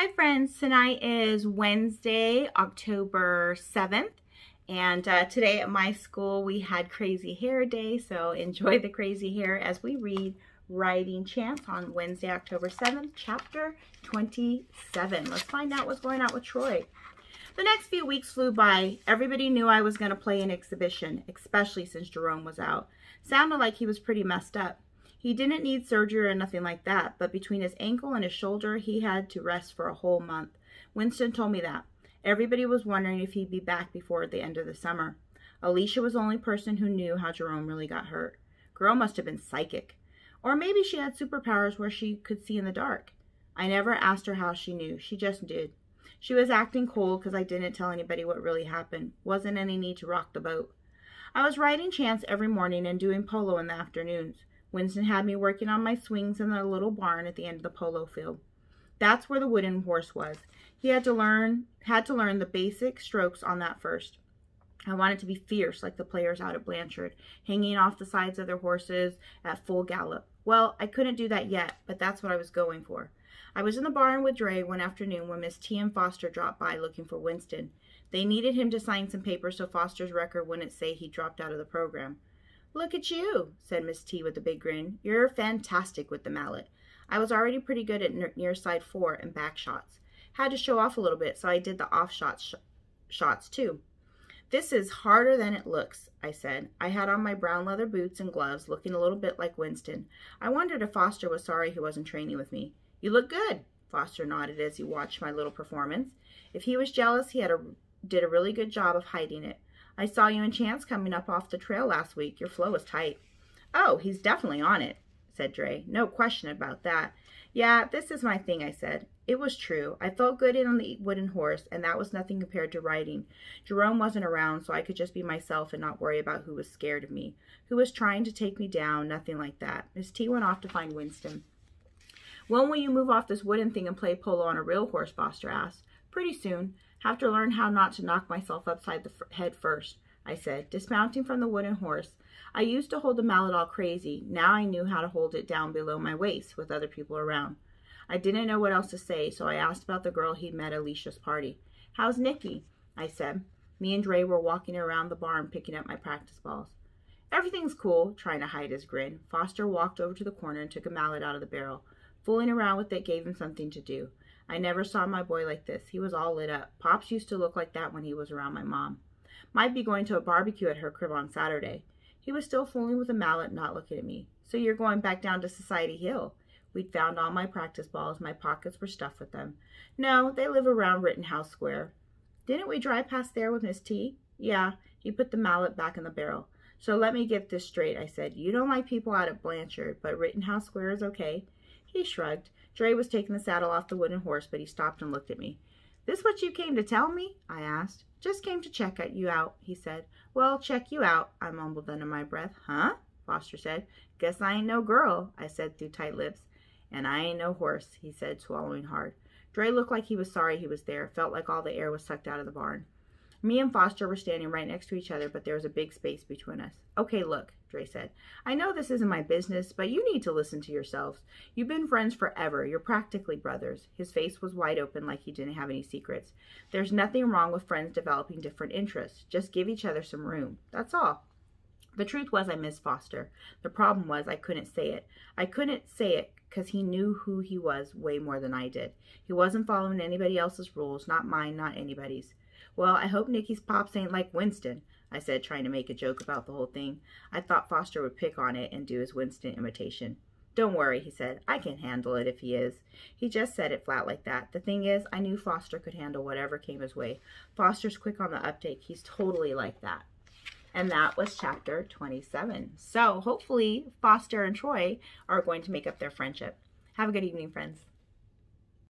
Hi friends, tonight is Wednesday, October 7th, and today at my school we had crazy hair day, so enjoy the crazy hair as we read Writing Chance on Wednesday, October 7th, chapter 27. Let's find out what's going on with Troy. The next few weeks flew by. Everybody knew I was going to play an exhibition, especially since Jerome was out. Sounded like he was pretty messed up. He didn't need surgery or nothing like that, but between his ankle and his shoulder, he had to rest for a whole month. Winston told me that. Everybody was wondering if he'd be back before the end of the summer. Alicia was the only person who knew how Jerome really got hurt. Girl must have been psychic. Or maybe she had superpowers where she could see in the dark. I never asked her how she knew. She just did. She was acting cold because I didn't tell anybody what really happened. Wasn't any need to rock the boat. I was writing Chance every morning and doing polo in the afternoons. Winston had me working on my swings in the little barn at the end of the polo field. That's where the wooden horse was. He had to learn the basic strokes on that first. I wanted to be fierce like the players out at Blanchard, hanging off the sides of their horses at full gallop. Well, I couldn't do that yet, but that's what I was going for. I was in the barn with Dre one afternoon when Miss T and Foster dropped by looking for Winston. They needed him to sign some papers so Foster's record wouldn't say he dropped out of the program. "Look at you," said Miss T with a big grin. "You're fantastic with the mallet." I was already pretty good at near side 4 and back shots. Had to show off a little bit, so I did the off shots too. "This is harder than it looks," I said. I had on my brown leather boots and gloves, looking a little bit like Winston. I wondered if Foster was sorry he wasn't training with me. "You look good," Foster nodded as he watched my little performance. If he was jealous, he did a really good job of hiding it. "I saw you and Chance coming up off the trail last week. Your flow was tight." "Oh, he's definitely on it," said Dre. "No question about that." "Yeah, this is my thing," I said. It was true. I felt good in on the wooden horse, and that was nothing compared to riding. Jerome wasn't around, so I could just be myself and not worry about who was scared of me, who was trying to take me down, nothing like that. Miss T went off to find Winston. "When will you move off this wooden thing and play polo on a real horse?" Foster asked. "Pretty soon. Have to learn how not to knock myself upside the head first," I said, dismounting from the wooden horse. I used to hold the mallet all crazy. Now I knew how to hold it down below my waist with other people around. I didn't know what else to say, so I asked about the girl he'd met at Alicia's party. "How's Nikki?" I said. Me and Dre were walking around the barn picking up my practice balls. "Everything's cool," trying to hide his grin. Foster walked over to the corner and took a mallet out of the barrel. Fooling around with it gave him something to do. I never saw my boy like this. He was all lit up. Pops used to look like that when he was around my mom. Might be going to a barbecue at her crib on Saturday. He was still fooling with a mallet, not looking at me. "So you're going back down to Society Hill?" We'd found all my practice balls. My pockets were stuffed with them. "No, they live around Rittenhouse Square." "Didn't we drive past there with Miss T?" "Yeah." He put the mallet back in the barrel. "So let me get this straight," I said. "You don't like people out at Blanchard, but Rittenhouse Square is okay?" He shrugged. Dre was taking the saddle off the wooden horse, but he stopped and looked at me. "This what you came to tell me?" I asked. "Just came to check you out," he said. "Well, check you out," I mumbled under my breath. "Huh?" Foster said. "Guess I ain't no girl," I said through tight lips. "And I ain't no horse," he said, swallowing hard. Dre looked like he was sorry he was there. Felt like all the air was sucked out of the barn. Me and Foster were standing right next to each other, but there was a big space between us. "Okay, look," Dre said. "I know this isn't my business, but you need to listen to yourselves. You've been friends forever. You're practically brothers." His face was wide open like he didn't have any secrets. "There's nothing wrong with friends developing different interests. Just give each other some room. That's all." The truth was I missed Foster. The problem was I couldn't say it. I couldn't say it because he knew who he was way more than I did. He wasn't following anybody else's rules, not mine, not anybody's. "Well, I hope Nikki's pops ain't like Winston," I said, trying to make a joke about the whole thing. I thought Foster would pick on it and do his Winston imitation. "Don't worry," he said. "I can handle it if he is." He just said it flat like that. The thing is, I knew Foster could handle whatever came his way. Foster's quick on the uptake. He's totally like that. And that was chapter 27. So hopefully Foster and Troy are going to make up their friendship. Have a good evening, friends.